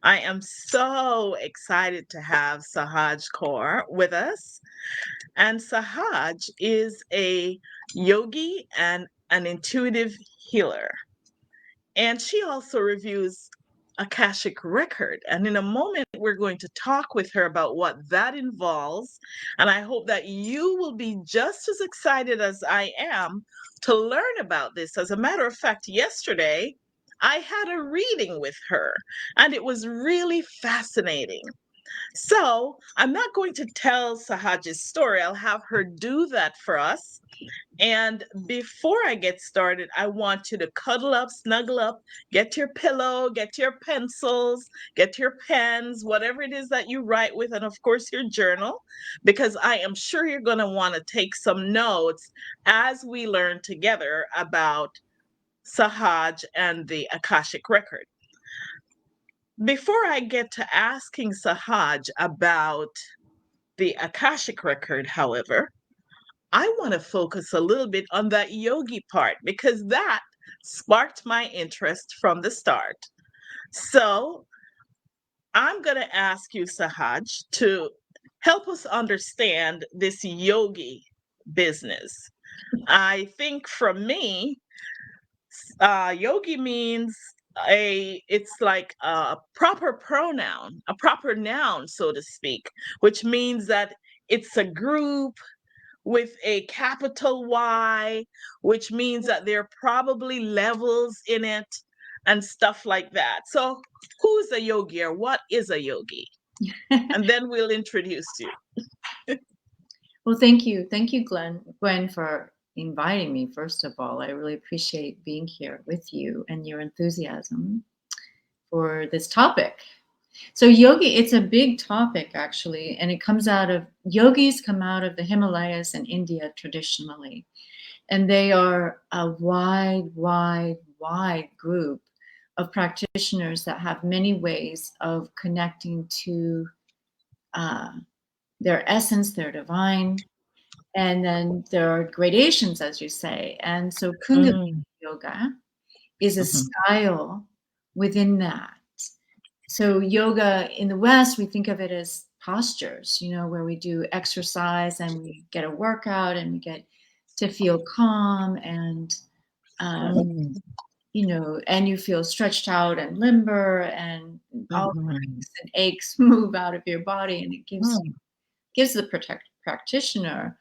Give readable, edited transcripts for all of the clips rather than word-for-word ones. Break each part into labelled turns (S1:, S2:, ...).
S1: I am so excited to have Sahaj Kaur with us. And Sahaj is a yogi and an intuitive healer. And she also reviews Akashic record. And in a moment, we're going to talk with her about what that involves. And I hope that you will be just as excited as I am to learn about this. As a matter of fact, yesterday, I had a reading with her, and it was really fascinating. So I'm not going to tell Sahaj's story. I'll have her do that for us. And before I get started, I want you to cuddle up, snuggle up, get your pillow, get your pencils, get your pens, whatever it is that you write with, and of course your journal, because I am sure you're going to want to take some notes as we learn together about Sahaj and the Akashic record. Before I get to asking Sahaj about the Akashic record, however, I want to focus a little bit on that yogi part because that sparked my interest from the start. So I'm going to ask you, Sahaj, to help us understand this yogi business. I think for me, yogi means it's like a proper pronoun, a proper noun, so to speak, which means that it's a group with a capital Y, which means that there are probably levels in it and stuff like that. So, who's a yogi or what is a yogi? And then we'll introduce you.
S2: Well, thank you. Thank you, Gwen, for inviting me. First of all, I really appreciate being here with you and your enthusiasm for this topic. So yogi, it's a big topic actually, and it comes out of yogis come out of the Himalayas and India traditionally. And they are a wide group of practitioners that have many ways of connecting to uh, their essence, their divine. And then there are gradations, as you say. And so Kundalini
S1: Mm,
S2: Yoga is a
S1: mhm,
S2: style within that. So yoga in the West, we think of it as postures, where we do exercise and we get a workout and we get to feel calm and, um,
S1: mm,
S2: and you feel stretched out and limber and all
S1: mhm,
S2: the aches move out of your body and it
S1: mm,
S2: gives the practitioner,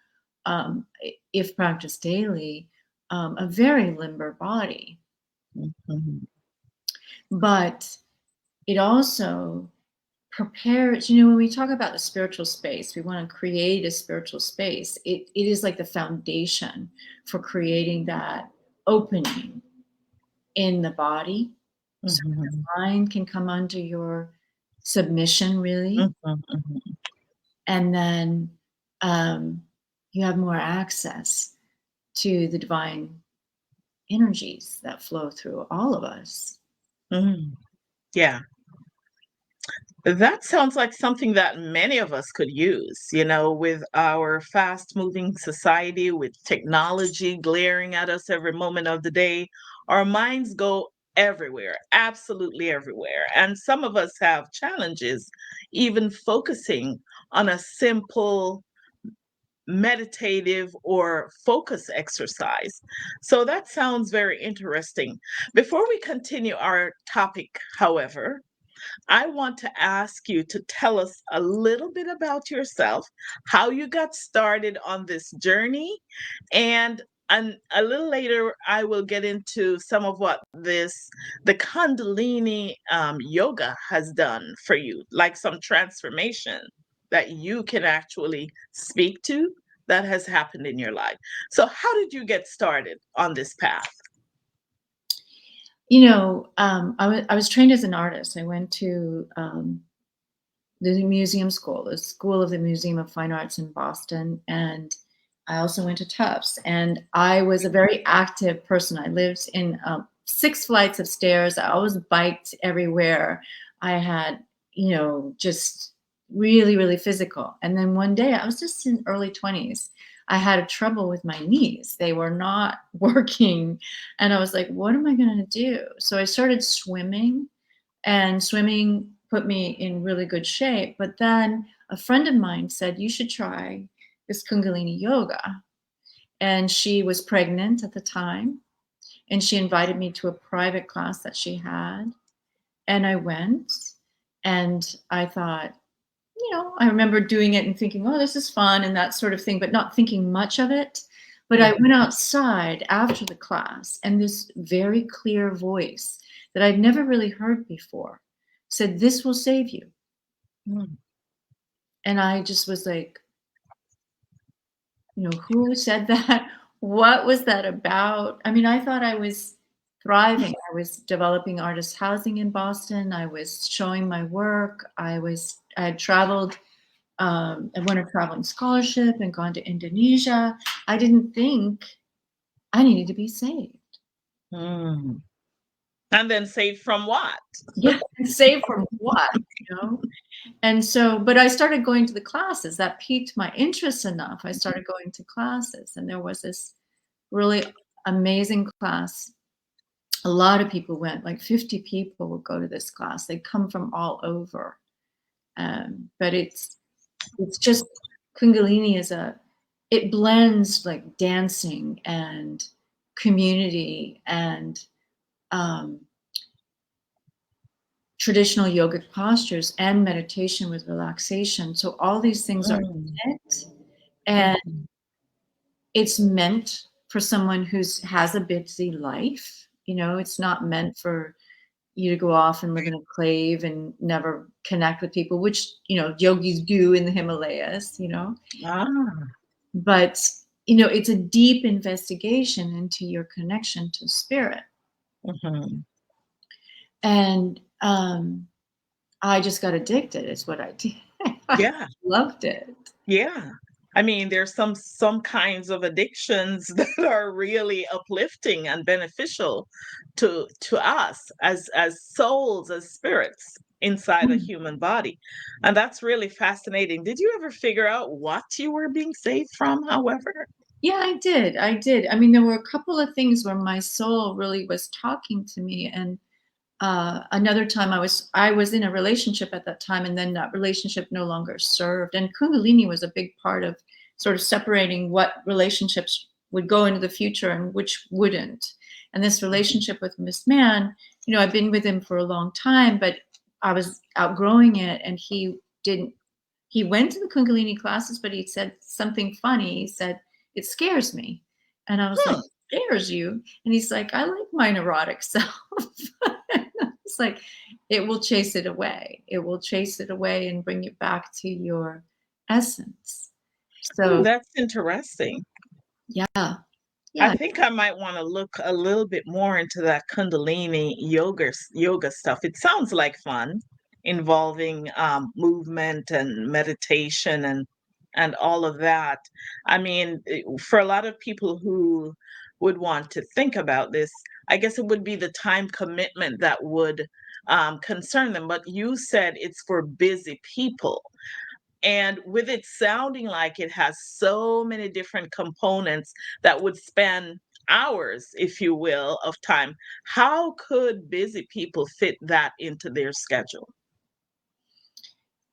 S2: if practiced daily, a very limber body.
S1: mhm,
S2: But it also prepares, when we talk about the spiritual space, we want to create a spiritual space. It is like the foundation for creating that opening in the body. So
S1: mhm,
S2: the mind can come under your submission, really.
S1: mhm, mhm.
S2: And then you have more access to the divine energies that flow through all of us.
S1: Mm. Yeah, that sounds like something that many of us could use, with our fast moving society, with technology glaring at us every moment of the day. Our minds go everywhere, absolutely everywhere. And some of us have challenges even focusing on a simple meditative or focus exercise. So that sounds very interesting. Before we continue our topic, however, I want to ask you to tell us a little bit about yourself, how you got started on this journey, and a little later I will get into some of what the Kundalini yoga has done for you, like some transformation that you can actually speak to that has happened in your life. So, how did you get started on this path?
S2: I was trained as an artist. I went to the museum school, the School of the Museum of Fine Arts in Boston, and I also went to Tufts. And I was a very active person. I lived in 6 flights of stairs. I always biked everywhere. I had, just really, really physical. And then one day, I was just in early 20s. I had a trouble with my knees. They were not working. And I was like, what am I going to do? So I started swimming and swimming put me in really good shape. But then a friend of mine said, you should try this Kundalini Yoga. And she was pregnant at the time. And she invited me to a private class that she had. And I went and I thought, I remember doing it and thinking, oh, this is fun and that sort of thing, but not thinking much of it. But I went outside after the class, and this very clear voice that I'd never really heard before said, this will save you.
S1: Mm.
S2: And I just was like, who said that? What was that about? I mean, I thought I was thriving. I was developing artist housing in Boston. I was showing my work. I had traveled. I won a traveling scholarship and gone to Indonesia. I didn't think I needed to be saved.
S1: Mm. And then saved from what?
S2: Yeah, saved from what? And so, but I started going to the classes. That piqued my interest enough. I started going to classes, and there was this really amazing class. A lot of people went, like 50 people would go to this class. They come from all over. But it's just, Kundalini it blends like dancing and community and traditional yogic postures and meditation with relaxation. So all these things are in it, and it's meant for someone who has a busy life. It's not meant for you to go off and live in a cave and never connect with people, which yogis do in the Himalayas.
S1: Ah.
S2: But it's a deep investigation into your connection to spirit.
S1: Mm-hmm.
S2: And I just got addicted is what I did.
S1: Yeah.
S2: Loved it.
S1: Yeah. I mean, there's some kinds of addictions that are really uplifting and beneficial to us as souls, as spirits inside a human body. And that's really fascinating. Did you ever figure out what you were being saved from, however?
S2: Yeah, I did. I mean, there were a couple of things where my soul really was talking to me. And another time I was in a relationship at that time, and then that relationship no longer served. And Kundalini was a big part of sort of separating what relationships would go into the future and which wouldn't. And this relationship with this man, I've been with him for a long time, but I was outgrowing it, and he went to the Kundalini classes, but he said something funny. He said, it scares me. And I was like,
S1: Hmm.
S2: scares you? And he's like, I like my neurotic self. It's like, it will chase it away. It will chase it away and bring you back to your essence.
S1: Oh,
S2: So,
S1: that's interesting.
S2: yeah.
S1: I
S2: Yeah.
S1: think I might want to look a little bit more into that Kundalini yoga stuff. It sounds like fun, involving movement and meditation and all of that. I mean, for a lot of people who would want to think about this, I guess it would be the time commitment that would concern them. But you said it's for busy people. And with it sounding like it has so many different components that would span hours, if you will, of time, how could busy people fit that into their schedule?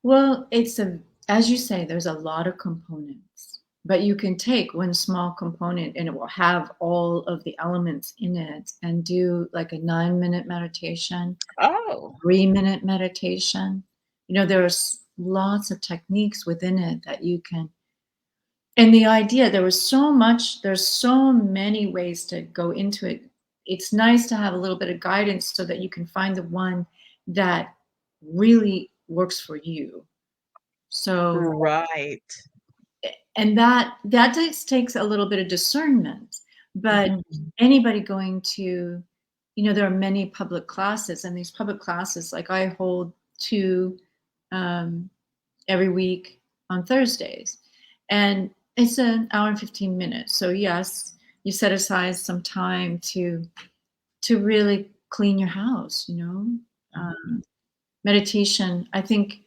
S2: Well, as you say, there's a lot of components, but you can take one small component and it will have all of the elements in it and do like a 9-minute meditation,
S1: Oh,
S2: 3-minute meditation. There's lots of techniques within it that you can. And the idea, there's so many ways to go into it. It's nice to have a little bit of guidance so that you can find the one that really works for you. So,
S1: right.
S2: and that takes a little bit of discernment, but
S1: Mhm.
S2: anybody going to, there are many public classes, and these public classes, like I hold 2 um, every week on Thursdays, and it's an hour and 15 minutes. So yes, you set aside some time to really clean your house.
S1: Mhm.
S2: Meditation. I think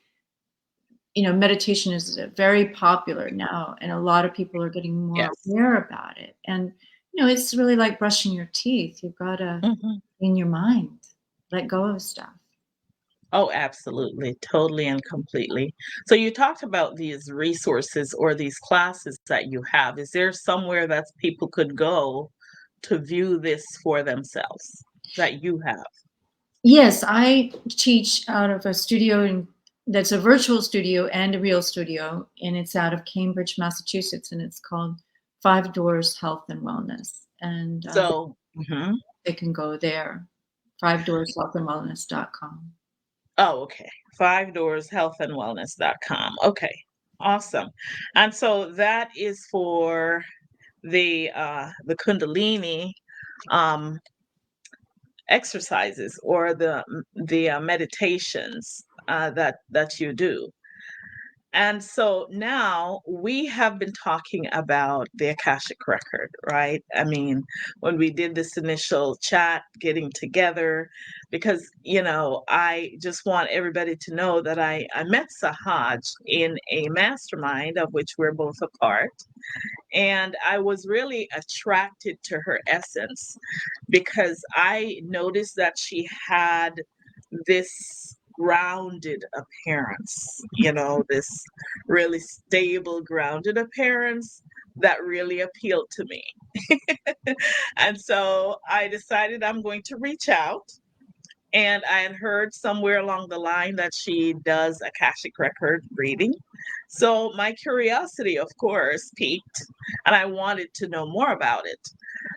S2: meditation is very popular now, and a lot of people are getting more
S1: Yes.
S2: aware about it. And it's really like brushing your teeth. You've got to
S1: Mhm.
S2: clean your mind, let go of stuff.
S1: Oh, absolutely. Totally and completely. So you talked about these resources or these classes that you have. Is there somewhere that people could go to view this for themselves that you have?
S2: Yes, I teach out of a studio that's a virtual studio and a real studio, and it's out of Cambridge, Massachusetts, and it's called Five Doors Health and Wellness. And
S1: So, mhm.
S2: they can go there, fivedoorshealthandwellness.com.
S1: Oh, okay. Five Doors Health and Wellness.com. Okay. Awesome. And so that is for the Kundalini um exercises or the meditations that you do. And so now we have been talking about the Akashic record, right? I mean, when we did this initial chat, getting together, because, I just want everybody to know that I met Sahaj in a mastermind of which we're both a part. And I was really attracted to her essence because I noticed that she had this grounded appearance, this really stable, grounded appearance that really appealed to me. And so I decided I'm going to reach out. And I had heard somewhere along the line that she does Akashic record reading. So my curiosity, of course, piqued, and I wanted to know more about it.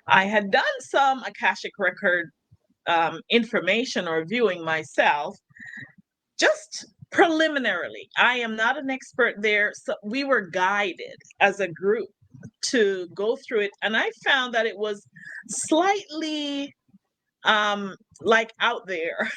S1: I had done some Akashic record information or viewing myself, just preliminarily. I am not an expert there. So we were guided as a group to go through it. And I found that it was slightly like out there.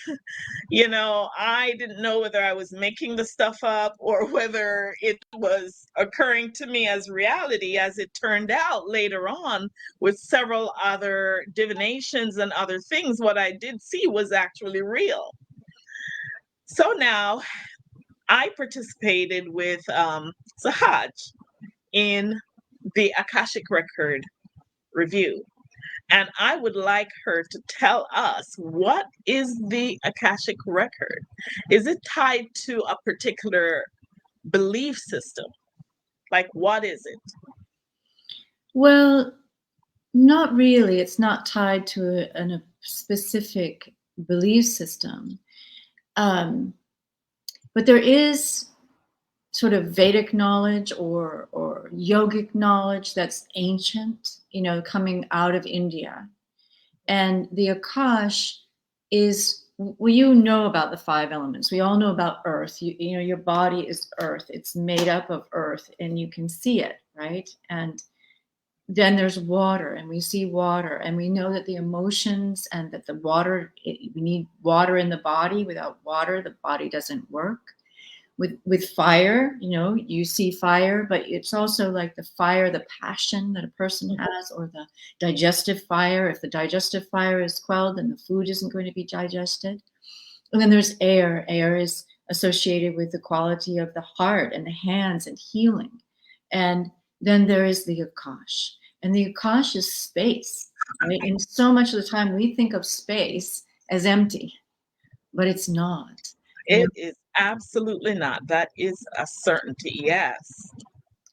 S1: I didn't know whether I was making the stuff up or whether it was occurring to me as reality, as it turned out later on with several other divinations and other things. What I did see was actually real. So now I participated with Sahaj in the Akashic Record review. And I would like her to tell us, what is the Akashic Record? Is it tied to a particular belief system? Like, what is it?
S2: Well, not really. It's not tied to a specific belief system. Um, but there is sort of Vedic knowledge or yogic knowledge that's ancient, coming out of India. And the Akash is, well, about the five elements. We all know about earth. Your body is earth. It's made up of earth and you can see it, right? And then there's water, and we see water, and we know that the emotions and that the water, we need water in the body. Without water, the body doesn't work. With fire, you see fire, but it's also like the fire, the passion that a person has, or the digestive fire. If the digestive fire is quelled, then the food isn't going to be digested. And then there's air. Air is associated with the quality of the heart and the hands and healing. And then there is the Akash. And the Akash is space, right? And so much of the time we think of space as empty, but it's not.
S1: It is absolutely not. That is a certainty. Yes.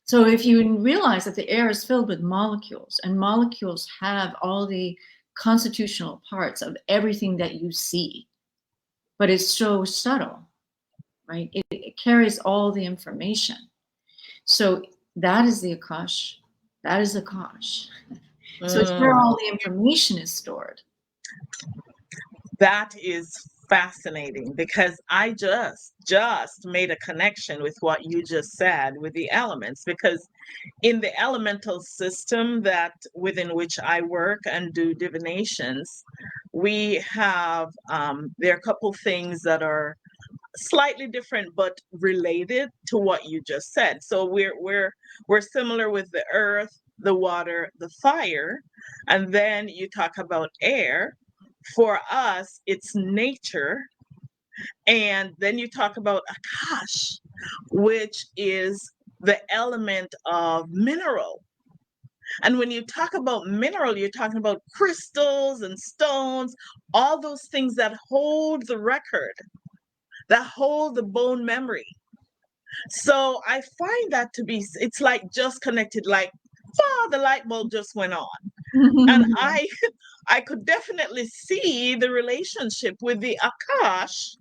S2: So if you realize that the air is filled with molecules, and molecules have all the constitutional parts of everything that you see, but it's so subtle, right? It carries all the information. So that is the Akash. That is Akash. So it's where
S1: Mm.
S2: all the information is stored.
S1: That is fascinating because I just made a connection with what you just said with the elements, because in the elemental system that within which I work and do divinations, we have there are a couple things that are slightly different but related to what you just said. So we're similar with the earth, the water, the fire, and then you talk about air. For us, it's nature. And then you talk about Akash, which is the element of mineral. And when you talk about mineral, you're talking about crystals and stones, all those things that hold the record. that hold the bone memory. So I find that to be, it's like just connected, like, oh, the light bulb just went on. And I could definitely see the relationship with the Akash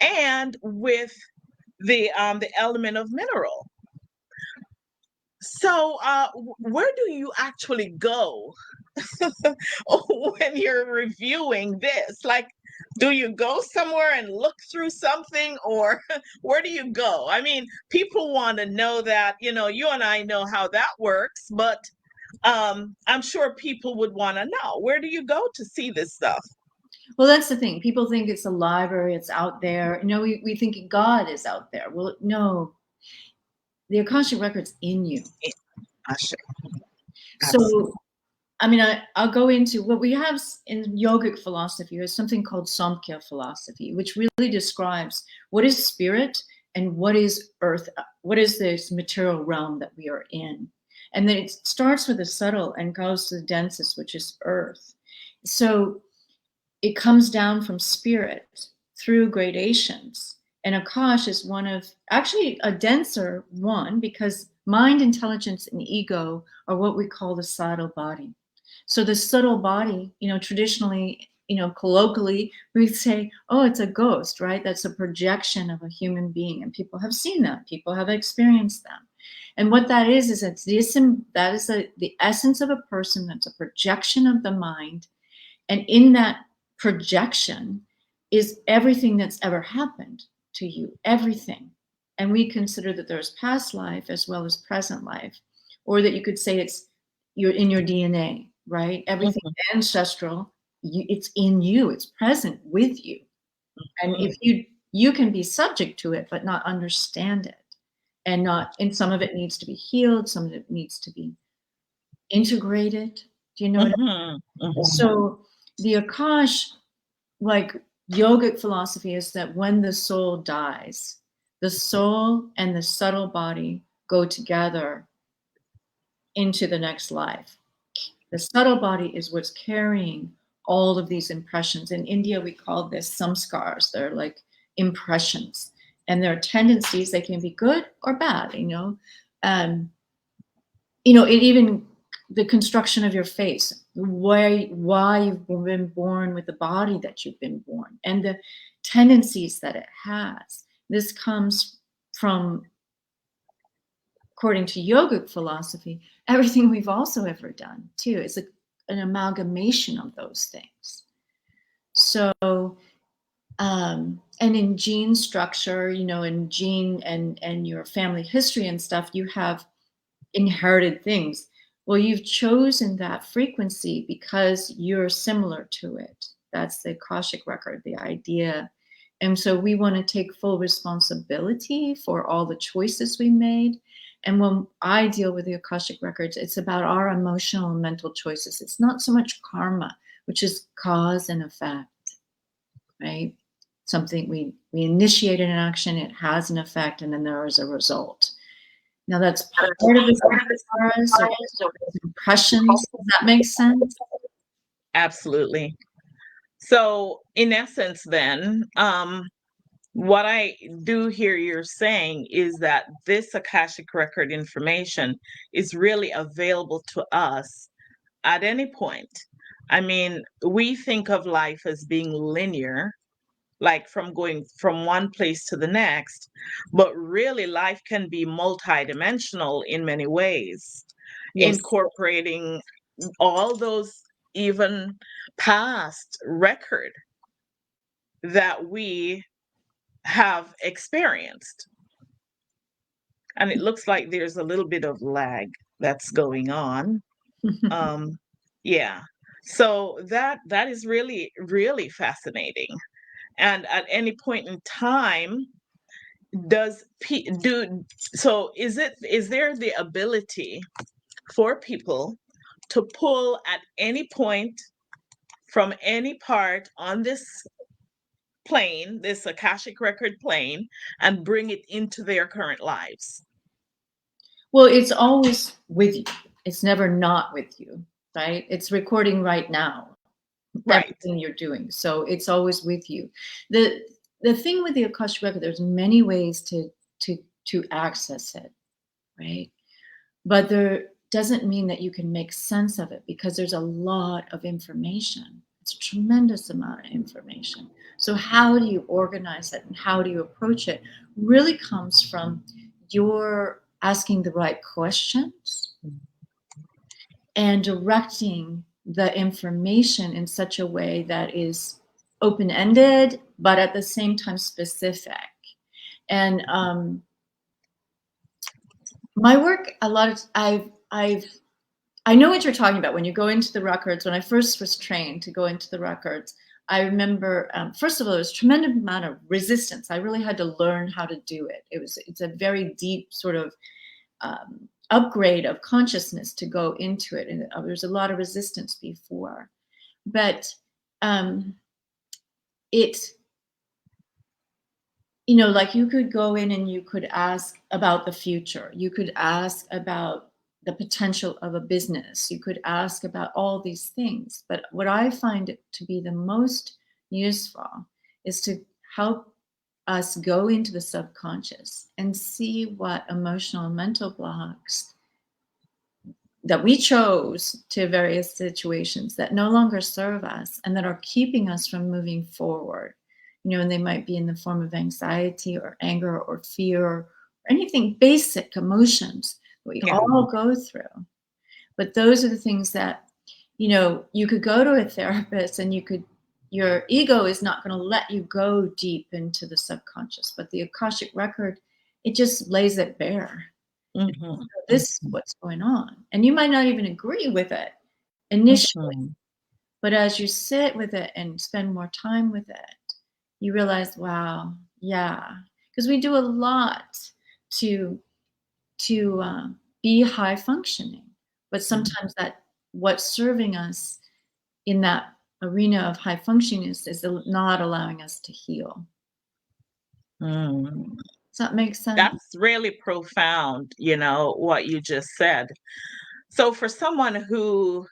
S1: and with the element of mineral. So where do you actually go when you're reviewing this? Like, do you go somewhere and look through something, or where do you go? I mean, people want to know that, you and I know how that works, but I'm sure people would want to know, where do you go to see this stuff?
S2: Well, that's the thing. People think it's a library, it's out there. We think God is out there. Well, no, the Akashic record's in you.
S1: Ashe.
S2: So, I mean, I'll go into what we have in yogic philosophy is something called Samkhya philosophy, which really describes what is spirit and what is earth, what is this material realm that we are in. And then it starts with the subtle and goes to the densest, which is earth. So it comes down from spirit through gradations. And Akash is one of, actually a denser one, because mind, intelligence, and ego are what we call the subtle body. So the subtle body, traditionally, colloquially, we say, oh, it's a ghost, right? That's a projection of a human being. And people have seen that. People have experienced them. And what that is it's that is the essence of a person. That's a projection of the mind. And in that projection is everything that's ever happened to you, everything. And we consider that there's past life as well as present life, or that you could say you're in your DNA, right? Everything ancestral, it's in you, it's present with you. And if you can be subject to it, but not understand it, and some of it needs to be healed, some of it needs to be integrated. Do you know what I mean? So the Akash, like yogic philosophy, is that when the soul dies, the soul and the subtle body go together into the next life. The subtle body is what's carrying all of these impressions. In India, we call this samskars. They're like impressions, and their tendencies, they can be good or bad, it even the construction of your face, why you've been born with the body that you've been born, and the tendencies that it has. This comes from, according to yogic philosophy, everything we've also ever done too. It's an amalgamation of those things. So, and in gene structure, in gene and your family history and stuff, you have inherited things. Well, you've chosen that frequency because you're similar to it. That's the Akashic record, the idea. And so we want to take full responsibility for all the choices we made. And when I deal with the Akashic records, it's about our emotional and mental choices. It's not so much karma, which is cause and effect, right? Something we initiated an action, it has an effect, and then there is a result. Now that's part of the impressions. Does that make sense?
S1: Absolutely. So, in essence, then, what I do hear you're saying is that this Akashic record information is really available to us at any point. I mean, we think of life as being linear, like from going from one place to the next, but really life can be multidimensional in many ways,
S2: Yes.
S1: incorporating all those even past record that we have experienced. And it looks like there's a little bit of lag that's going on. Yeah. So that is really, really fascinating. And at any point in time, does do so is there the ability for people to pull at any point from any part on this plane, this Akashic record plane, and bring it into their current lives?
S2: Well, it's always with you. It's never not with you, right? It's recording right now,
S1: Right.
S2: everything you're doing. So it's always with you. The the thing with the Akashic record, there's many ways to to access it, right? But there doesn't mean that you can make sense of it, because there's a lot of information. It's a tremendous amount of information. So how do you organize it and how do you approach it really comes from your asking the right questions and directing the information in such a way that is open-ended, but at the same time specific. And my work, a lot of I know what you're talking about when you go into the records. When I first was trained to go into the records, I remember, first of all, there was a tremendous amount of resistance. I really had to learn how to do it. It's a very deep sort of upgrade of consciousness to go into it. And there's a lot of resistance before. But it, you know, like you could go in and you could ask about the future. You could ask about the potential of a business. You could ask about all these things. But what I find to be the most useful is to help us go into the subconscious and see what emotional and mental blocks that we chose to various situations that no longer serve us and that are keeping us from moving forward. You know, and they might be in the form of anxiety or anger or fear or anything basic emotions that we
S1: Yeah.
S2: all go through. But those are the things that, you know, you could go to a therapist and your ego is not going to let you go deep into the subconscious. But the Akashic record, it just lays it bare.
S1: Mm-hmm.
S2: This is what's going on. And you might not even agree with it initially.
S1: Mm-hmm.
S2: But as you sit with it and spend more time with it, you realize, wow, yeah, because we do a lot to be high functioning, but sometimes that what's serving us in that arena of high functioning is not allowing us to heal.
S1: Mm.
S2: Does that make sense?
S1: That's really profound, what you just said. So, for someone who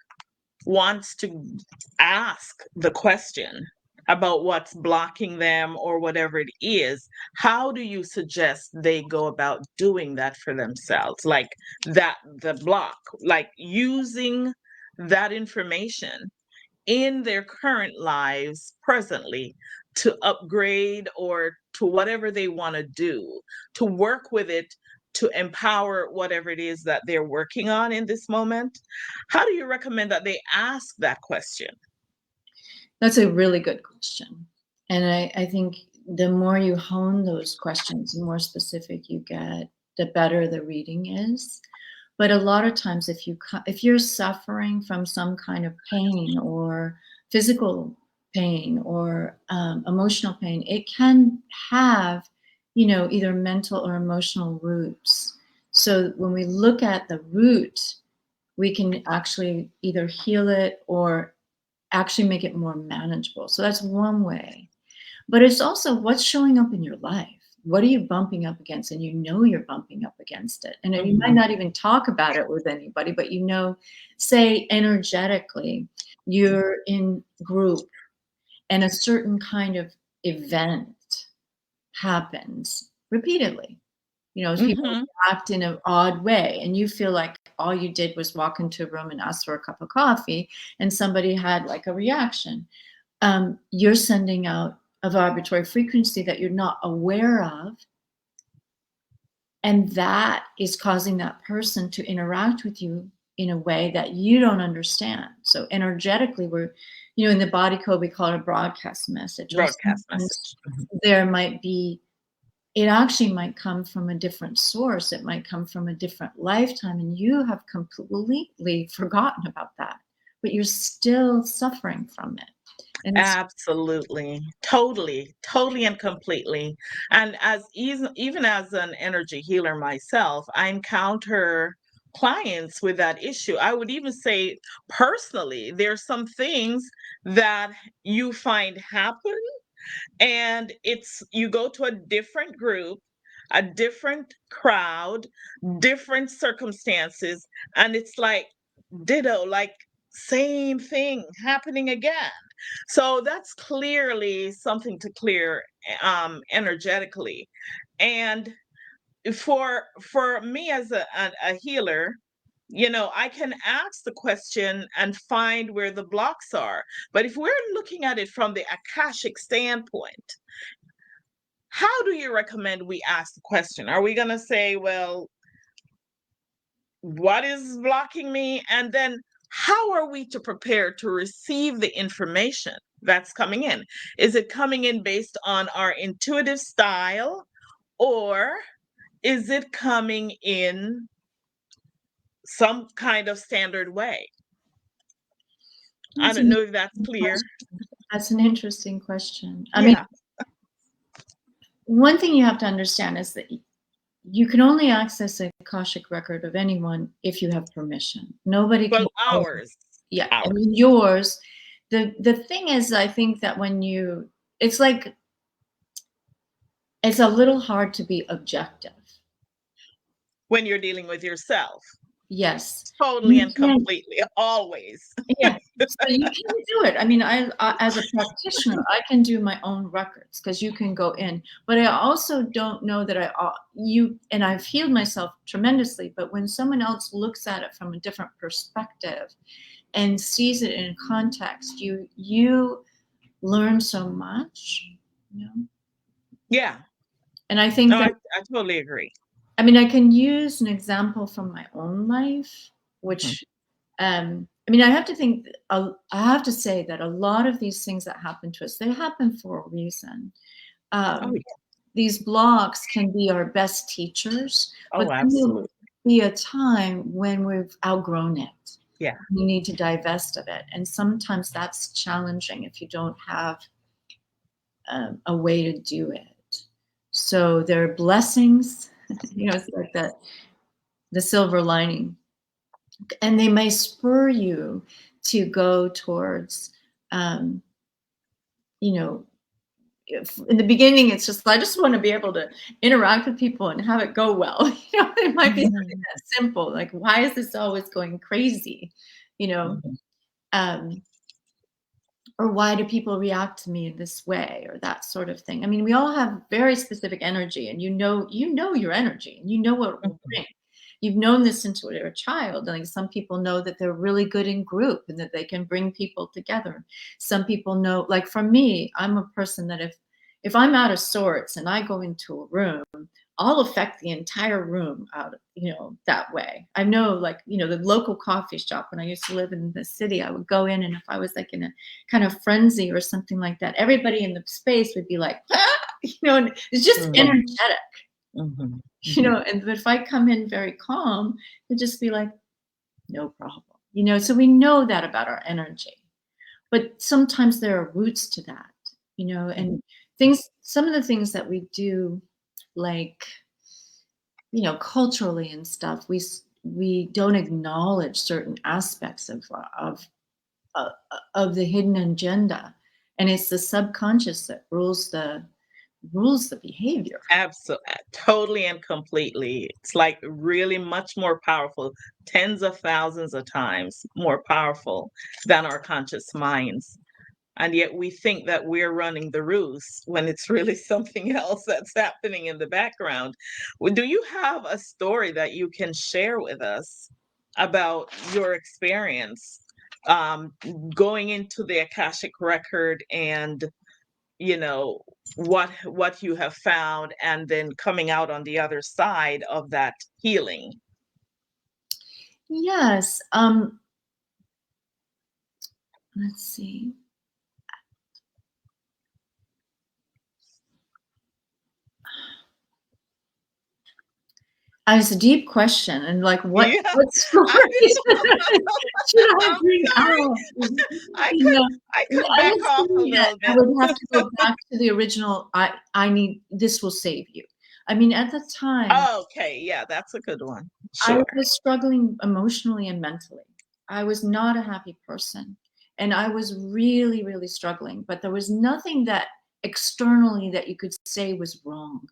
S1: wants to ask the question about what's blocking them or whatever it is, how do you suggest they go about doing that for themselves? Like the block, like using that information in their current lives presently to upgrade or to whatever they want to do, to work with it, to empower whatever it is that they're working on in this moment. How do you recommend that they ask that question?
S2: That's a really good question. And I think the more you hone those questions, the more specific you get, the better the reading is. But a lot of times, if you're suffering from some kind of pain or physical pain or emotional pain, it can have, you know, either mental or emotional roots. So when we look at the root, we can actually either heal it or actually make it more manageable. So that's one way. But it's also what's showing up in your life. What are you bumping up against? And you know you're bumping up against it. And you might
S1: Mhm.
S2: not even talk about it with anybody, but you know, say energetically, you're in group and a certain kind of event happens repeatedly. You know, as people
S1: Mhm.
S2: act in an odd way, and you feel like all you did was walk into a room and ask for a cup of coffee, and somebody had like a reaction. You're sending out a vibratory frequency that you're not aware of, and that is causing that person to interact with you in a way that you don't understand. So energetically, we're in the body code, we call it a broadcast message. Or
S1: Broadcast
S2: sometimes
S1: message. Mhm.
S2: there might be, it actually might come from a different source. It might come from a different lifetime, and you have completely forgotten about that, but you're still suffering from it. And
S1: Absolutely. Totally. Totally and completely. And even as an energy healer myself, I encounter clients with that issue. I would even say personally, there's some things that you find happen, and it's you go to a different group, a different crowd, different circumstances, and it's like ditto, like same thing happening again. So that's clearly something to clear energetically. And for me as a healer, I can ask the question and find where the blocks are. But if we're looking at it from the Akashic standpoint, how do you recommend we ask the question? Are we going to say, well, what is blocking me? And then how are we to prepare to receive the information that's coming in? Is it coming in based on our intuitive style, or is it coming in some kind of standard way? I
S2: That's
S1: don't
S2: an
S1: know if that's
S2: interesting
S1: clear.
S2: question. That's an interesting question. I mean,
S1: Yeah.
S2: one thing you have to understand is that you can only access a Akashic record of anyone if you have permission. Nobody can
S1: Well,
S2: go.
S1: ours.
S2: Yeah, I
S1: Ours.
S2: mean yours. The thing is, I think that it's like it's a little hard to be objective.
S1: When you're dealing with yourself.
S2: Yes,
S1: Totally
S2: you
S1: and
S2: can't.
S1: completely. Always.
S2: Yeah, so you can do it. I mean, I as a practitioner, I can do my own records because you can go in. But I also don't know that and I've healed myself tremendously. But when someone else looks at it from a different perspective and sees it in context, you learn so much. You know,
S1: Yeah.
S2: and I
S1: No,
S2: think that
S1: I totally agree.
S2: I mean I can use an example from my own life,
S1: Mhm.
S2: which I mean, I have to I have to say that a lot of these things that happen to us, they happen for a reason.
S1: Oh,
S2: Um,
S1: yeah.
S2: these blocks can be our best teachers, but
S1: Oh,
S2: then there'll
S1: absolutely.
S2: be a time when we've outgrown it.
S1: Yeah.
S2: We need to divest of it. And sometimes that's challenging if you don't have a way to do it. So there are blessings, it's like the silver lining, and they may spur you to go towards um, you know if in the beginning it's just I just want to be able to interact with people and have it go well. It might be something
S1: Mhm.
S2: that simple, like why is this always going crazy, you know
S1: Mhm.
S2: um, or why do people react to me in this way, or that sort of thing. I mean, we all have very specific energy, and you know your energy, and you know what it will
S1: Mhm.
S2: bring. You've known this since you were a child. Like some people know that they're really good in group and that they can bring people together. Some people know, like for me, I'm a person that if I'm out of sorts and I go into a room, I'll affect the entire room out, that way. I know, like, the local coffee shop when I used to live in the city, I would go in, and if I was like in a kind of frenzy or something like that, everybody in the space would be like, ah! And it's just
S1: Mhm.
S2: energetic,
S1: Mhm. Mhm.
S2: and if I come in very calm, it'd just be like, no problem. So we know that about our energy. But sometimes there are roots to that, and some of the things that we do, like, culturally and stuff, we don't acknowledge certain aspects uh, of the hidden agenda, and it's the subconscious that rules the behavior.
S1: Absolutely, totally and completely. It's like really much more powerful, tens of thousands of times more powerful than our conscious minds. And yet we think that we're running the roost when it's really something else that's happening in the background. Do you have a story that you can share with us about your experience um, going into the Akashic record, and you know what you have found, and then coming out on the other side of that healing?
S2: Yes. Let's see. It's a deep question, and like, what
S1: Yeah,
S2: what
S1: I
S2: stories should I
S1: I'm
S2: bring
S1: sorry.
S2: out?
S1: I
S2: You
S1: could
S2: know,
S1: I
S2: yeah,
S1: could
S2: I
S1: back
S2: would
S1: off a
S2: say that
S1: little
S2: I
S1: bit.
S2: would have to go back to the original. I need this will save you. I mean, at the time,
S1: Okay, yeah, that's a good one.
S2: I
S1: Sure.
S2: was struggling emotionally and mentally. I was not a happy person, and I was really, really struggling. But there was nothing that externally that you could say was wrong.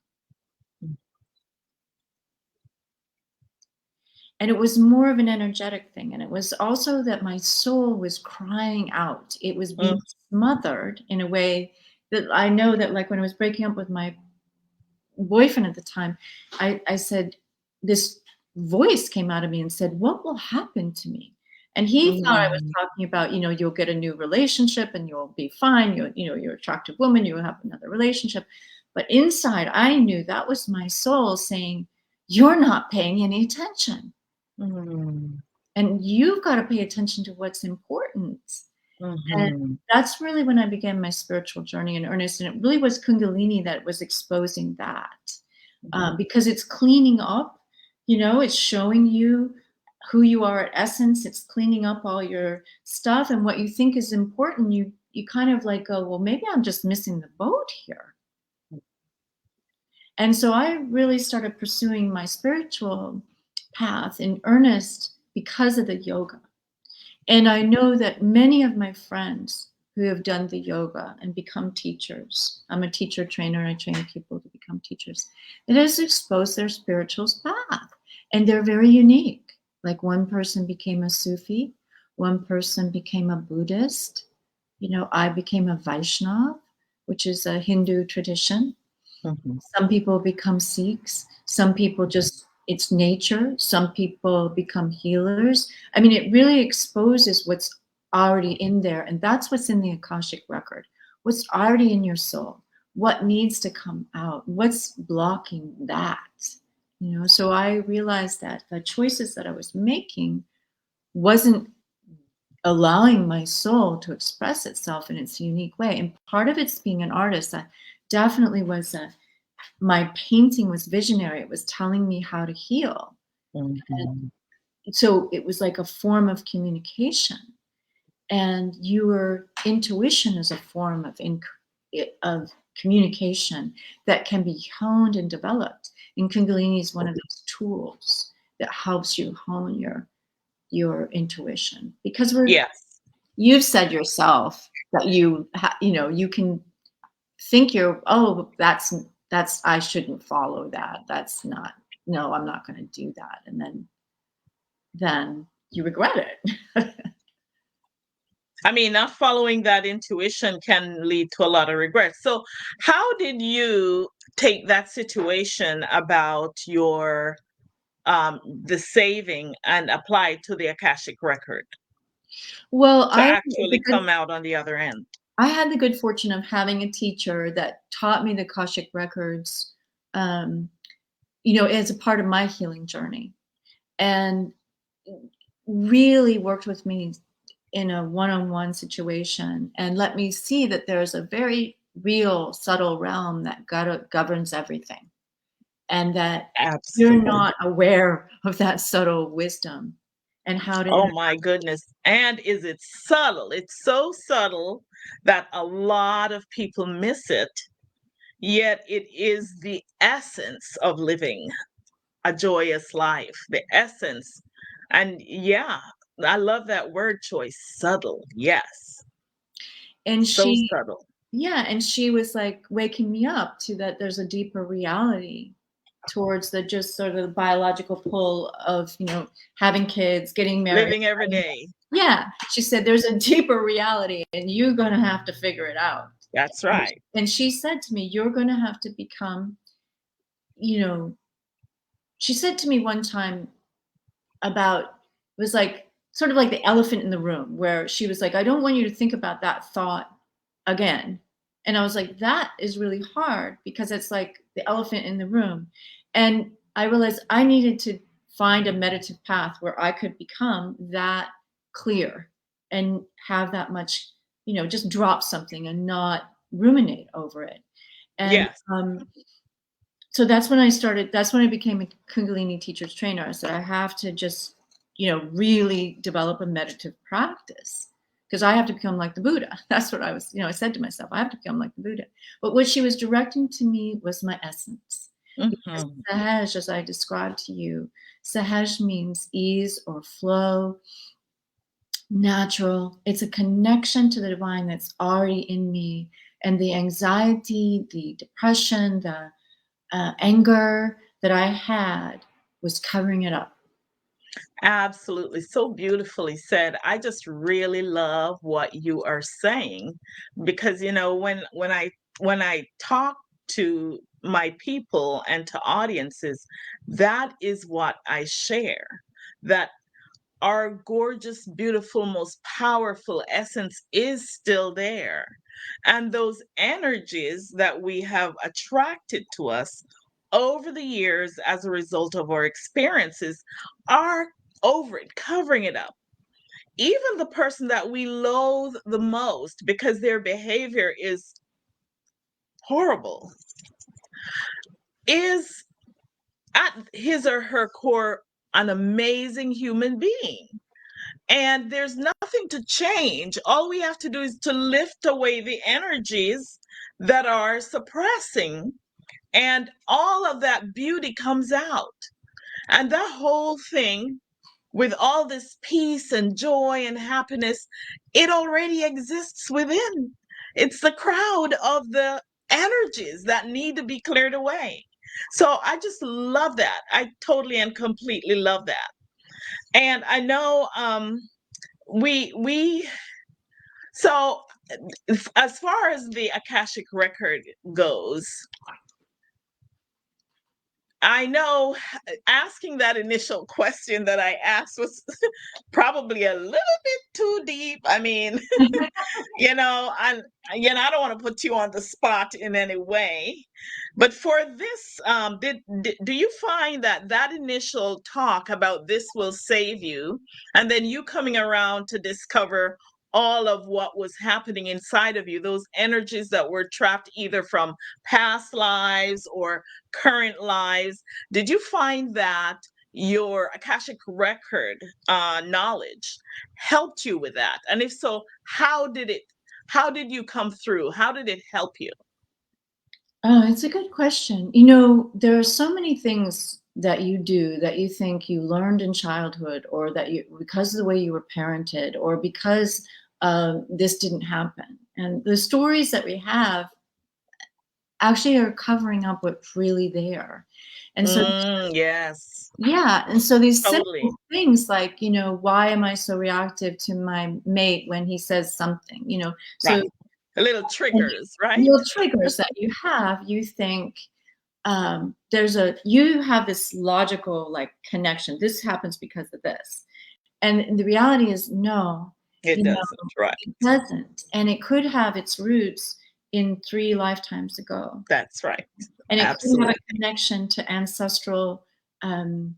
S2: And it was more of an energetic thing. And it was also that my soul was crying out. It was
S1: Mm,
S2: being smothered in a way that I know that, like when I was breaking up with my boyfriend at the time, I said, this voice came out of me and said, "What will happen to me?" And he thought I was
S1: mm,
S2: talking about, you'll get a new relationship and you'll be fine. You're an attractive woman, you'll have another relationship. But inside, I knew that was my soul saying, "You're not paying any attention.
S1: mm,
S2: And you've got to pay attention to what's important." And
S1: mhm,
S2: that's really when I began my spiritual journey in earnest. And it really was Kundalini that was exposing that,
S1: mhm.
S2: because it's cleaning up, it's showing you who you are at essence. It's cleaning up all your stuff, and what you think is important. You kind of like go, well, maybe I'm just missing the boat here. And so I really started pursuing my spiritual path in earnest because of the yoga. And I know that many of my friends who have done the yoga and become teachers, I'm a teacher trainer, I train people to become teachers, it has exposed their spiritual path. And they're very unique. Like one person became a Sufi, one person became a Buddhist, I became a Vaishnav, which is a Hindu tradition.
S1: Mhm.
S2: Some people become Sikhs. Some people just, it's nature. Some people become healers. I mean, it really exposes what's already in there. And that's what's in the Akashic record, what's already in your soul, what needs to come out, what's blocking that. So I realized that the choices that I was making wasn't allowing my soul to express itself in its unique way. And part of it's being an artist. That definitely was my painting was visionary. It was telling me how to heal.
S1: Mhm.
S2: And so it was like a form of communication. And your intuition is a form of communication that can be honed and developed. And Kundalini is one of those tools that helps you hone your intuition, because
S1: Yes.
S2: you've said yourself that you can think that's I shouldn't follow that. That's not, no, I'm not going to do that. And then you regret it.
S1: I mean, not following that intuition can lead to a lot of regret. So, how did you take that situation about your the saving and apply it to the Akashic record
S2: Well,
S1: to actually come out on the other end?
S2: I had the good fortune of having a teacher that taught me the Akashic records, um, as a part of my healing journey, and really worked with me in a one-on-one situation and let me see that there's a very real, subtle realm that governs everything, and that you're
S1: Absolutely.
S2: not aware of that subtle wisdom and how to
S1: Oh my goodness. And is it subtle? It's so subtle that a lot of people miss it, yet it is the essence of living a joyous life, the essence. And yeah, I love that word choice, subtle. Yes,
S2: and
S1: so
S2: she
S1: subtle.
S2: yeah, and she was like waking me up to that there's a deeper reality towards the just sort of the biological pull of, having kids, getting married.
S1: Living every day.
S2: Yeah, she said there's a deeper reality and you're going to have to figure it out.
S1: That's
S2: And
S1: right.
S2: and she said to me, you're going to have to become, you know, she said to me one time about, it was like sort of like the elephant in the room, where she was like, I don't want you to think about that thought again. And I was like, that is really hard, because it's like the elephant in the room. And I realized I needed to find a meditative path where I could become that clear and have that much, just drop something and not ruminate over it. And
S1: Yes.
S2: so that's when I became a Kundalini teacher's trainer. I said, I have to just, really develop a meditative practice, because I have to become like the Buddha. That's what I said to myself, I have to become like the Buddha. But what she was directing to me was my essence. Because
S1: Hmm.
S2: Sahaj, as I described to you, Sahaj means ease or flow, natural. It's a connection to the divine that's already in me. And the anxiety, the depression, the anger that I had was covering it up.
S1: Absolutely. So beautifully said. I just really love what you are saying because when I talk to my people and to audiences, that is what I share. That our gorgeous, beautiful, most powerful essence is still there. And those energies that we have attracted to us over the years as a result of our experiences are over it, covering it up. Even the person that we loathe the most because their behavior is horrible is at his or her core an amazing human being. And there's nothing to change. All we have to do is to lift away the energies that are suppressing, and all of that beauty comes out. And that whole thing, with all this peace and joy and happiness, it already exists within. It's the crowd of the energies that need to be cleared away. So I just love that. I totally and completely love that. And I know we so as far as the Akashic record goes, I know asking that initial question that I asked was probably a little bit too deep. I mean, and I don't want to put you on the spot in any way, but for this, do you find that that initial talk about this will save you, and then you coming around to discover all of what was happening inside of you, those energies that were trapped either from past lives or current lives, did you find that your Akashic record knowledge helped you with that? And if so, how did you come through? How did it help you?
S2: Oh, it's a good question. There are so many things that you do that you think you learned in childhood, or that you, because of the way you were parented, or because this didn't happen. And the stories that we have actually are covering up what's really there. And so,
S1: Yes,
S2: yeah. And so these
S1: totally.
S2: simple things like, why am I so reactive to my mate when he says something?
S1: Right.
S2: So
S1: Little triggers, right?
S2: real triggers that you have, you think, you have this logical like connection. This happens because of this. And the reality is no,
S1: It doesn't, right?
S2: it doesn't. And it could have its roots in 3 lifetimes ago.
S1: That's right.
S2: And it could have
S1: Absolutely.
S2: a connection to ancestral, um,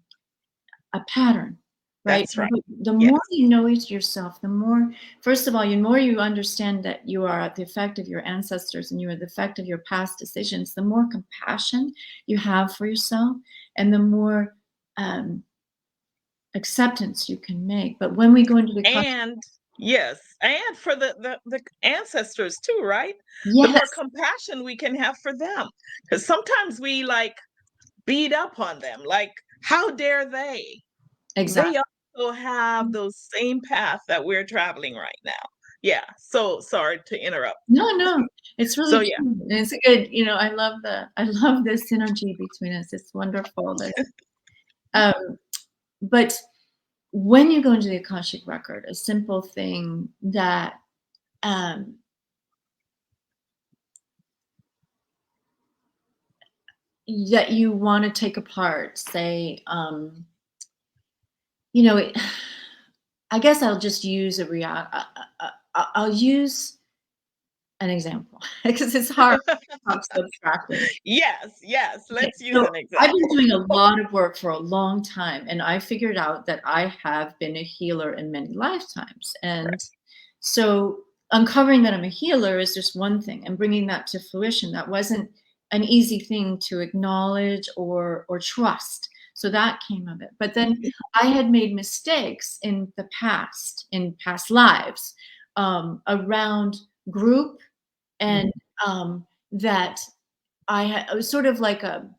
S2: a pattern, right?
S1: That's right.
S2: But the more
S1: Yes.
S2: you know it yourself, the more, first of all, the more you understand that you are at the effect of your ancestors and you are the effect of your past decisions, the more compassion you have for yourself, and the more um, acceptance you can make. But when we go into the
S1: And yes, and for the ancestors too, right? The more
S2: yes,
S1: compassion we can have for them, because sometimes we like beat up on them, like how dare they?
S2: exactly.
S1: They also have those same path that we're traveling right now. Yeah. So sorry to interrupt.
S2: No, no, it's really
S1: So yeah.
S2: true. And it's good. I love the synergy between us. It's wonderful. Um, but when you go into the Akashic record, a simple thing that um, that you want to take apart, say, it, I guess I'll just use I'll use an example because it's hard to talk so abstractly.
S1: Yes, yes.
S2: Okay,
S1: Let's use
S2: so
S1: an
S2: I've been
S1: example.
S2: doing a lot of work for a long time, and I figured out that I have been a healer in many lifetimes. And
S1: Right.
S2: so uncovering that I'm a healer is just one thing, and bringing that to fruition, that wasn't an easy thing to acknowledge or trust. So that came of it. But then I had made mistakes in past lives, around group, and that I was sort of like a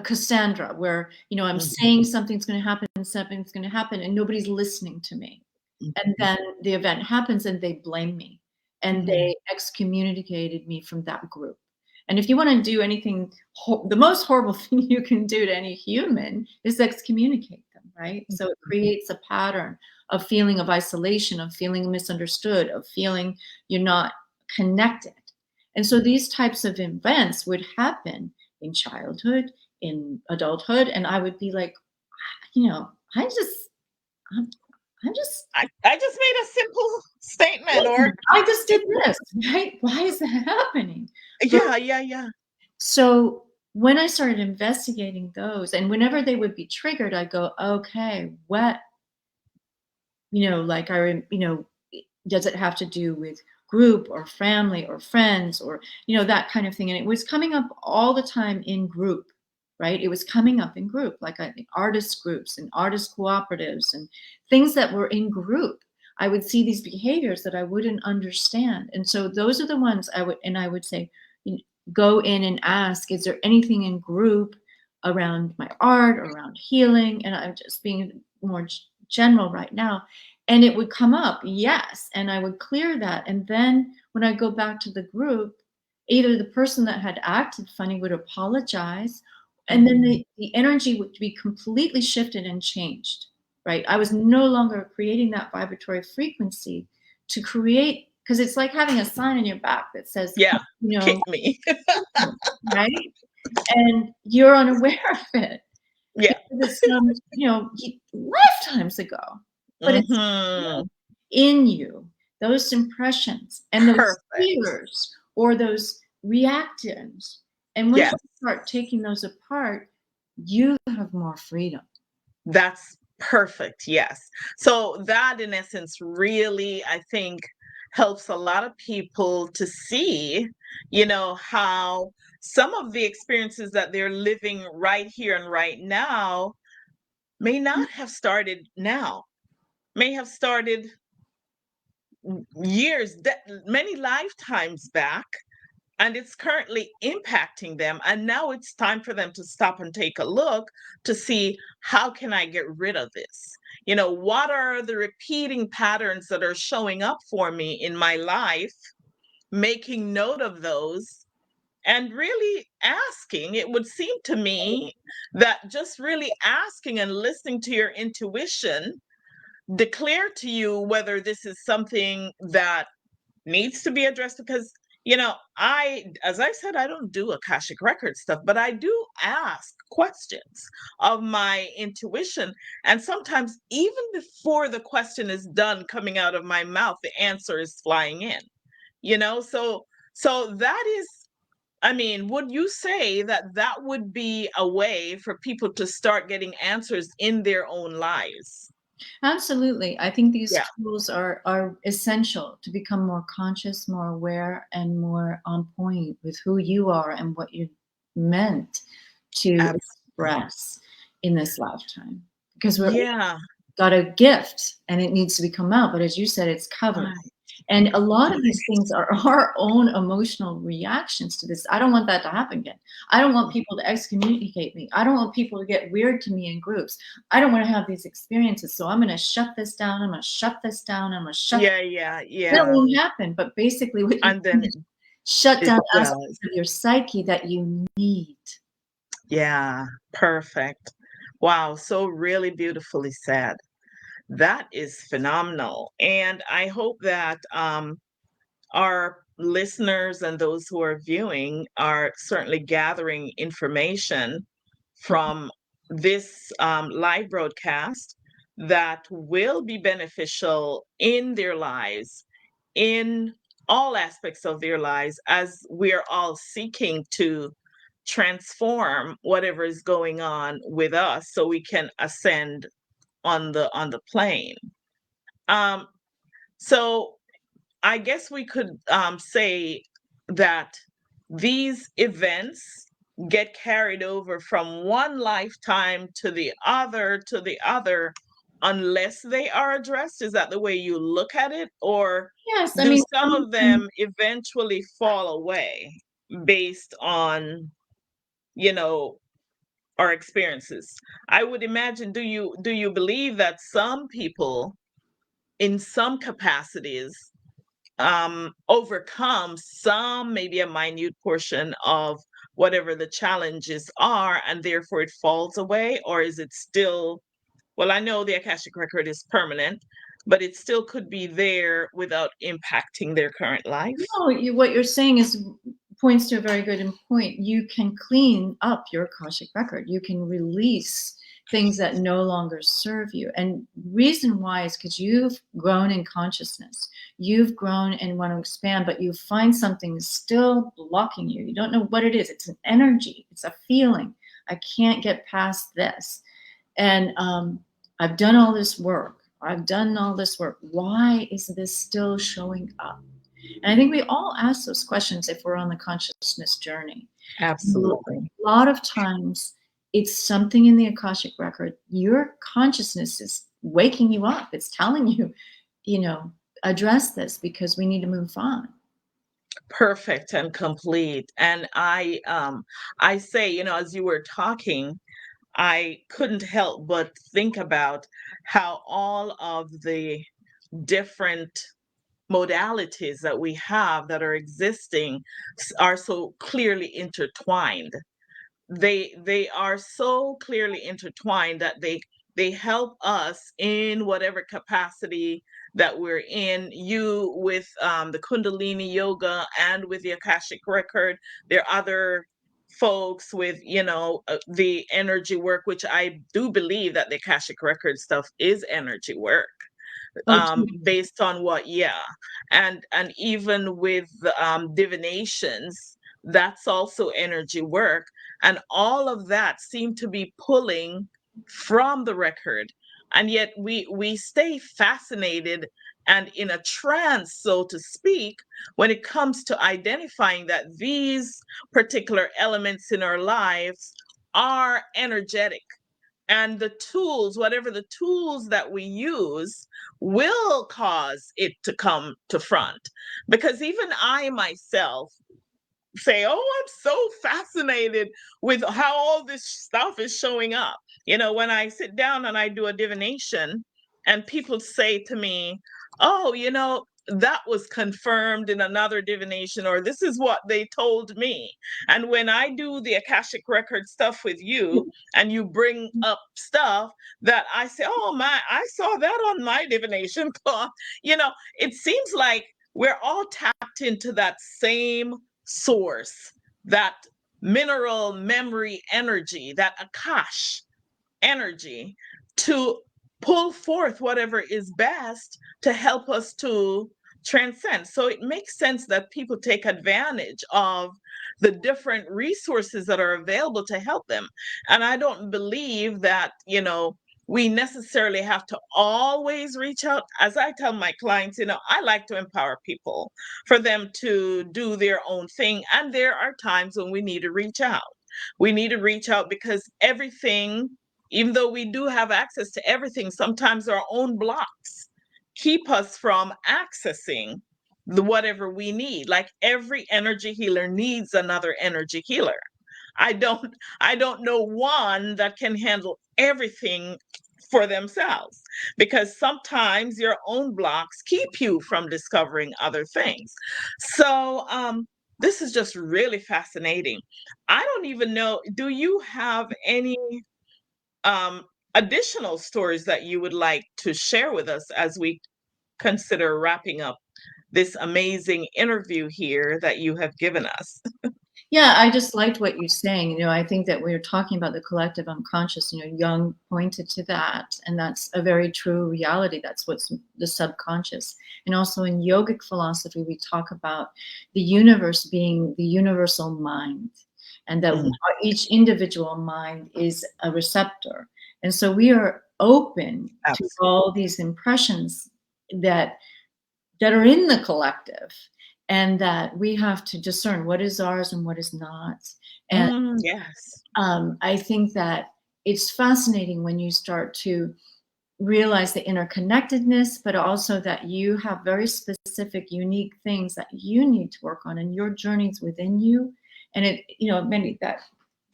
S2: Cassandra, where I'm
S1: Mhm,
S2: saying something's going to happen, and nobody's listening to me. And
S1: mhm,
S2: then the event happens, and they blame me, and
S1: mhm.
S2: they excommunicated me from that group. And if you want to do anything, the most horrible thing you can do to any human is excommunicate them, right? So it creates a pattern of feeling of isolation, of feeling misunderstood, of feeling you're not connected. And so these types of events would happen in childhood, in adulthood, and I would be like, you know, I'm, I'm just,
S1: I just made a simple statement, or
S2: I just did this, right? Why is that happening? But
S1: yeah, yeah, yeah.
S2: so when I started investigating those, and whenever they would be triggered, I go, okay, what, like does it have to do with group or family or friends or, that kind of thing? And it was coming up all the time in group, right? It was coming up in group, like I think artist groups and artist cooperatives and things that were in group. I would see these behaviors that I wouldn't understand. And so those are the ones I would say, you know, go in and ask, is there anything in group around my art, around healing? And I'm just being more general right now. And it would come up, yes. And I would clear that. And then when I go back to the group, either the person that had acted funny would apologize, and then the energy would be completely shifted and changed, right? I was no longer creating that vibratory frequency to create, because it's like having a sign on your back that says,
S1: Yeah,
S2: you know,
S1: kick me.
S2: right? And you're unaware of it
S1: Yeah.
S2: because it's done, lifetimes ago, but it's
S1: Mm-hmm.
S2: in you, those impressions and those
S1: Perfect.
S2: fears or those reactions. And once
S1: Yes.
S2: you start taking those apart, you have more freedom.
S1: That's perfect. Yes. So that in essence really, I think, helps a lot of people to see, how some of the experiences that they're living right here and right now may not have started now, may have started years, many lifetimes back, and it's currently impacting them, and now it's time for them to stop and take a look to see, how can I get rid of this? What are the repeating patterns that are showing up for me in my life, making note of those, and really asking. It would seem to me that just really asking and listening to your intuition declare to you whether this is something that needs to be addressed. Because as I said, I don't do Akashic record stuff, but I do ask questions of my intuition, and sometimes even before the question is done coming out of my mouth, the answer is flying in. So that is, I mean, would you say that that would be a way for people to start getting answers in their own lives?
S2: Absolutely. I think these
S1: Yeah,
S2: tools are essential to become more conscious, more aware, and more on point with who you are and what you're meant to
S1: absolutely.
S2: express in this lifetime. Because we
S1: Yeah,
S2: got a gift and it needs to be come out, but as you said, it's covered.
S1: right,
S2: And a lot of
S1: right.
S2: these things are our own emotional reactions to this. I don't want that to happen again. I don't want people to excommunicate me. I don't want people to get weird to me in groups. I don't want to have these experiences. So I'm going to shut this down. I'm going to shut this down. I'm going to shut.
S1: Yeah, yeah,
S2: That
S1: yeah.
S2: won't happen. But basically, what you
S1: And then
S2: shut
S1: it
S2: down
S1: does.
S2: aspects of your psyche that you need.
S1: Yeah, perfect. Wow, so really beautifully said. That is phenomenal. And I hope that our listeners and those who are viewing are certainly gathering information from this live broadcast that will be beneficial in their lives, in all aspects of their lives, as we're all seeking to transform whatever is going on with us so we can ascend on the plane. Um, so I guess we could say that these events get carried over from one lifetime to the other, unless they are addressed. Is that the way you look at it? Or
S2: Yes, I
S1: do
S2: mean,
S1: some of them eventually fall away based on, you know, our experiences? I would imagine, do you believe that some people in some capacities overcome some, maybe a minute portion of whatever the challenges are, and therefore it falls away? Or is it still Well, I know the Akashic record is permanent, but it still could be there without impacting their current life.
S2: No, what you're saying is points to a very good point. You can clean up your Akashic record. You can release things that no longer serve you. And reason why is because you've grown in consciousness. You've grown and want to expand, but you find something is still blocking you. You don't know what it is. It's an energy. It's a feeling. I can't get past this. And I've done all this work. I've done all this work. Why is this still showing up? And I think we all ask those questions if we're on the consciousness journey. A
S1: Absolutely.
S2: lot of times it's something in the Akashic record. Your consciousness is waking you up. It's telling you, address this because we need to move on.
S1: Perfect and complete. And I say, as you were talking, I couldn't help but think about how all of the different modalities that we have that are existing are so clearly intertwined. They are so clearly intertwined that they help us in whatever capacity that we're in. You with the Kundalini Yoga and with the Akashic record, there are other folks with the energy work, which I do believe that the Akashic record stuff is energy work,
S2: Oh,
S1: based on what, yeah. And even with divinations, that's also energy work, and all of that seem to be pulling from the record, and yet we stay fascinated and in a trance, so to speak, when it comes to identifying that these particular elements in our lives are energetic, and the tools, whatever the tools that we use, will cause it to come to front. Because even I myself say, oh, I'm so fascinated with how all this stuff is showing up. When I sit down and I do a divination, and people say to me, oh, that was confirmed in another divination, or this is what they told me. And when I do the Akashic record stuff with you, and you bring up stuff that I say, oh my, I saw that on my divination cloth, it seems like we're all tapped into that same source, that mineral memory energy, that Akash energy, to pull forth whatever is best to help us to transcend. So it makes sense that people take advantage of the different resources that are available to help them. And I don't believe that, we necessarily have to always reach out. As I tell my clients, I like to empower people for them to do their own thing. And there are times when we need to reach out. We need to reach out because everything, even though we do have access to everything, sometimes our own blocks keep us from accessing the whatever we need. Like every energy healer needs another energy healer. I don't I don't know one that can handle everything for themselves, because sometimes your own blocks keep you from discovering other things. So this is just really fascinating. I don't even know, do you have any um, additional stories that you would like to share with us as we consider wrapping up this amazing interview here that you have given us?
S2: yeah, I just liked what you're saying. I think that we're talking about the collective unconscious. Jung pointed to that, and that's a very true reality. That's what's the subconscious. And also in yogic philosophy, we talk about the universe being the universal mind, and that
S1: Mm,
S2: each individual mind is a receptor. And so we are open to
S1: absolutely.
S2: all these impressions that are in the collective, and that we have to discern what is ours and what is not. And
S1: Yes.
S2: I think that it's fascinating when you start to realize the interconnectedness, but also that you have very specific, unique things that you need to work on, and your journeys within you. And many that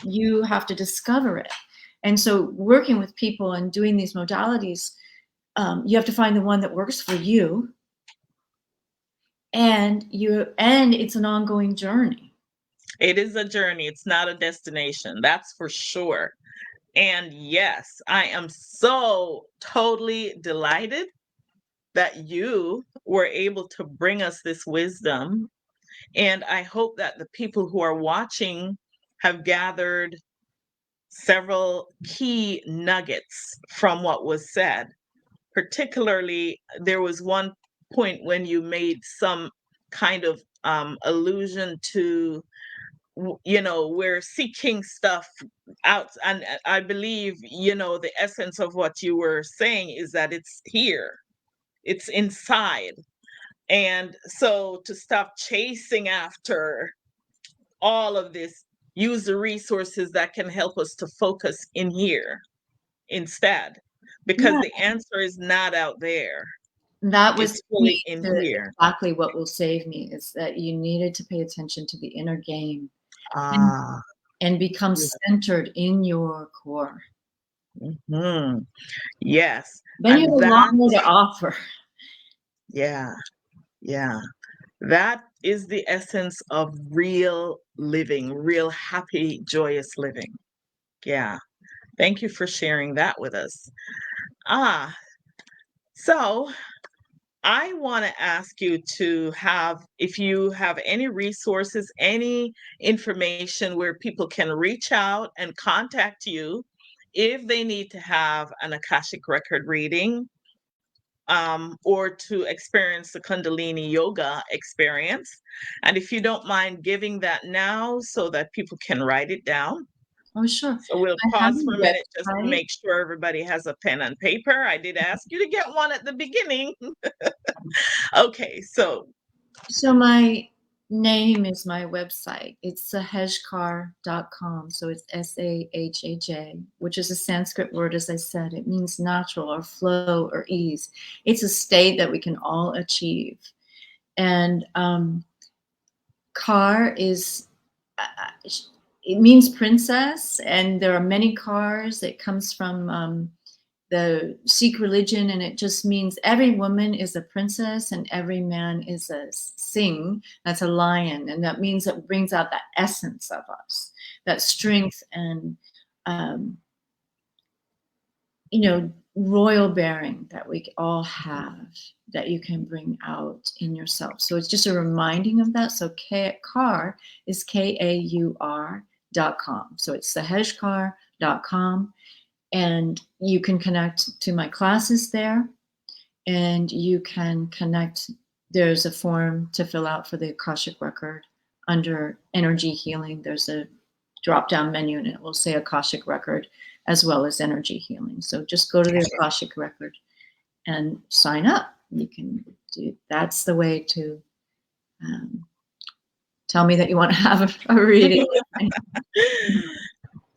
S2: you have to discover it. And so, working with people and doing these modalities, you have to find the one that works for you, and it's an ongoing journey.
S1: It is a journey, it's not a destination, that's for sure. And yes, I am so totally delighted that you were able to bring us this wisdom. And I hope that the people who are watching have gathered several key nuggets from what was said. Particularly, there was one point when you made some kind of allusion to, we're seeking stuff out. And I believe, the essence of what you were saying is that it's here, it's inside. And so to stop chasing after all of this, use the resources that can help us to focus in here instead, because
S2: Yeah,
S1: the answer is not out there.
S2: that was
S1: It's
S2: key
S1: fully in
S2: to
S1: here.
S2: exactly what will save me is that you needed to pay attention to the inner game and
S1: Ah,
S2: become centered in your core.
S1: hmm, yes.
S2: Then you
S1: And
S2: have a lot
S1: that,
S2: more to offer.
S1: yeah, yeah. That is the essence of real living, real happy, joyous living. Yeah. Thank you for sharing that with us. Ah, so I want to ask you to have, if you have any resources, any information where people can reach out and contact you if they need to have an Akashic record reading, or to experience the Kundalini Yoga experience. And if you don't mind giving that now so that people can write it down.
S2: Oh, sure.
S1: So we'll
S2: I have
S1: pause for a
S2: a
S1: minute just to
S2: website.
S1: make sure everybody has a pen and paper. I did ask you to get one at the beginning. Okay, so
S2: So my name is my website. It's sahajkar.com. So it's SAHAJ, which is a Sanskrit word, as I said. It means natural or flow or ease. It's a state that we can all achieve. And Kar is, it means princess, and there are many Kars. It comes from the Sikh religion, and it just means every woman is a princess and every man is a Singh, that's a lion, and that means it brings out the essence of us, that strength and um, royal bearing that we all have, that you can bring out in yourself. So it's just a reminding of that. So Kaur is KAUR.com. So it's sahajkar.com, and you can connect to my classes there, and you can connect. There's a form to fill out for the Akashic record under energy healing. There's a drop down menu and it will say Akashic record as well as energy healing. So just go to the Akashic record and sign up. You can do that's the way to tell me that you want to have a reading.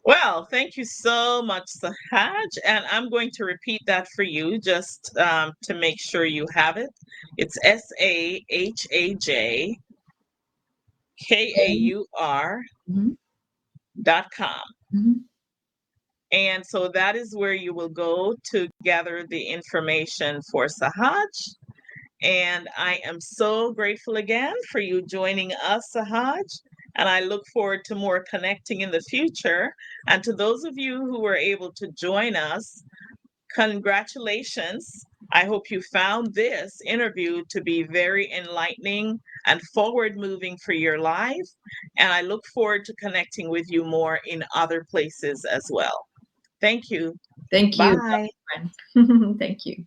S1: well, thank you so much, Sahaj. And I'm going to repeat that for you just to make sure you have it. It's
S2: Mhm.
S1: SAHAJKAUR.com.
S2: Mhm.
S1: And so that is where you will go to gather the information for Sahaj. And I am so grateful again for you joining us, Sahaj. And I look forward to more connecting in the future. And to those of you who were able to join us, congratulations. I hope you found this interview to be very enlightening and forward moving for your life. And I look forward to connecting with you more in other places as well. Thank you.
S2: Thank you.
S1: Bye.
S2: Friend. Thank you.